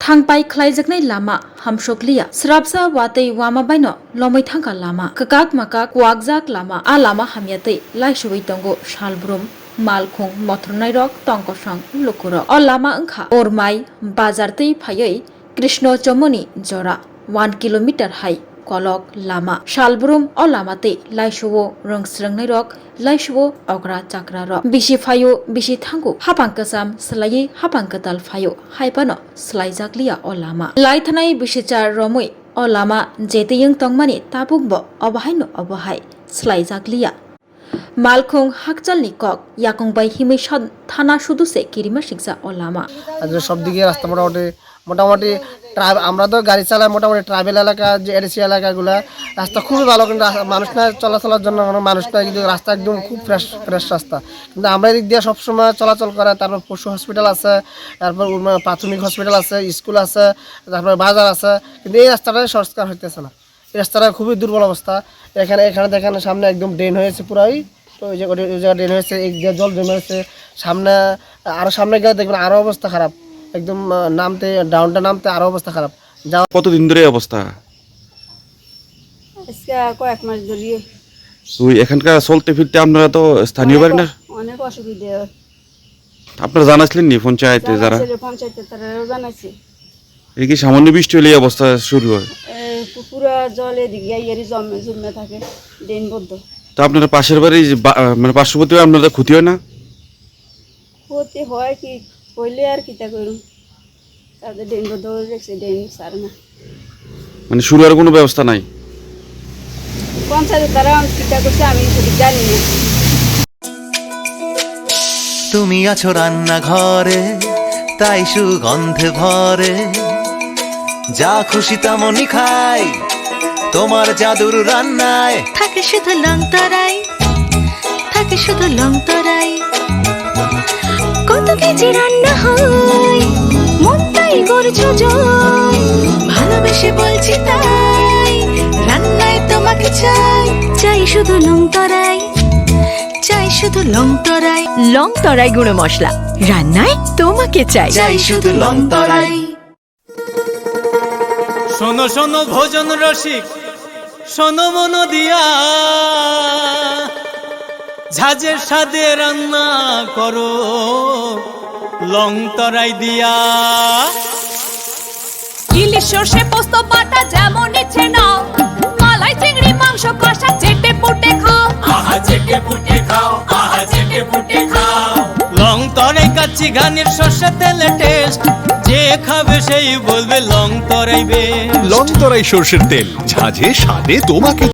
थांबाय ख्लायजोगनाय लामा हामसकलिया स्राबसा वातै वामा बायनो लमै थांगा लामा ककाक माकाक वागजाक लामा आ लामा हामियातै लाइसुबै तंगो सालब्रुम मालखुं मथरनाय रक टंकसं लुकुरक अ लामा ओंखा अरमाय बाजारतै फायै कृष्ण चमनि जरा 1 किलोमीटर हाई कलक लामा सालब्रुम अ लामातै लाइसुओ रंस्रंनाय रक लाइसुओ अग्रा चाक्रा रक बिसि फायो बिसि थांगो हापां कसम सलायै हापां कताल फायो हाइपानो स्लाइजाकलिया अ लामा लाइथनाय बिसिचार रमै अ लामा जेतेयं तंमानि ताबुकबो अबहायनो अबहाय स्लाइजाकलिया मालखुं हाकचालनि कक याकुंबाई हिमिसद थाना सुदुसे किरिमा शिक्षा अ लामा সব দিকে রাস্তা মোটামুটি আমরা তো গাড়ি চালাই মোটামুটি ট্রাভেল এলাকা যে এডিসি এলাকাগুলো রাস্তা খুবই ভালো, কিন্তু মানুষ না চলাচলের জন্য মানুষ না, কিন্তু রাস্তা একদম খুব ফ্রেশ রাস্তা। কিন্তু আমরা এদিক দিয়ে সবসময় চলাচল করে, তারপর পশু হসপিটাল আছে, তারপর প্রাথমিক হসপিটাল আছে, স্কুল আছে, তারপর বাজার আছে, কিন্তু এই রাস্তাটা সংস্কার হইতেছে না। এই রাস্তাটা খুবই দুর্বল অবস্থা। এখানে দেখেন সামনে একদম ড্রেন হয়েছে পুরাই, তো ওই জায়গা ড্রেন হয়েছে, এই জল জমে হয়েছে সামনে, আরও সামনে গেলে দেখবেন আরও অবস্থা খারাপ, একদম নামতে ডাউনটা নামতে আরো অবস্থা খারাপ। কতদিন ধরে অবস্থা? কয়েক মাস ধরে। তুই এখানকার চলতে ফিরতে আপনারা তো স্থানীয় বাড়ি না, অনেক অসুবিধা। আপনারা জানাছিলেন নি পঞ্চায়েতে? যারা পঞ্চায়েতে তারাও জানাইছে। এই কি সামান্য বৃষ্টি হলে এই অবস্থা শুরু হয়? পুরা জল এদিকে জমে থাকে ড্রেন বদ্ধ। তো আপনারা পাশের বাড়ি মানে পার্শ্ববর্তী আপনাদের ক্ষতি হয় না? ক্ষতি হয় কি কইলে আর কিতা করুন, তাদের ড্রেন বদ্ধ হয়ে গেছে, ড্রেন সার না, মানে শুরু আর কোনো ব্যবস্থা নাই? পঞ্চায়েতের দ্বারা কিতা করছে আমি সঠিক জানি না। তুমি আছো রান্নাঘরে, তাই সুগন্ধে ভরে, যা খুশি তেমনই খাই তোমার জাদুর রান্নায়। থাকে শুধু লংতরাই, থাকে শুধু লংতরাই, কত কেজি রান্না হয় মনটাই করছো জয়, ভালোবেসে বলছি তাই রান্নায় তোমাকে চাই, চাই শুধু লংতরাই, চাই শুধু লংতরাই, লংতরাই গুঁড়ো মশলা রান্নায় তোমাকে চাই, চাই শুধু লংতরাই। শোনো শোনো ভোজন রসিক, শোনো মন দিয়া, ঝাঁঝের স্বাদে রান্না করো লং তরাই দিয়া। ইলিশ সর্ষে পোস্ত বাটা যেমন ইচ্ছে নাও, মালাই চিংড়ি মাংস কষা চেটে পুটে খাও, আহা চেটে পুটে খাও, আহা চেটে পুটে খাও। লং তরাই কাচ্চি ঘানির সর্ষে তেলে টেস্ট, যে খাবে সেই বলবে লং তরাই বেস্ট। লং তরাই সর্ষের তেল, ঝাঁঝে স্বাদে তোমাকে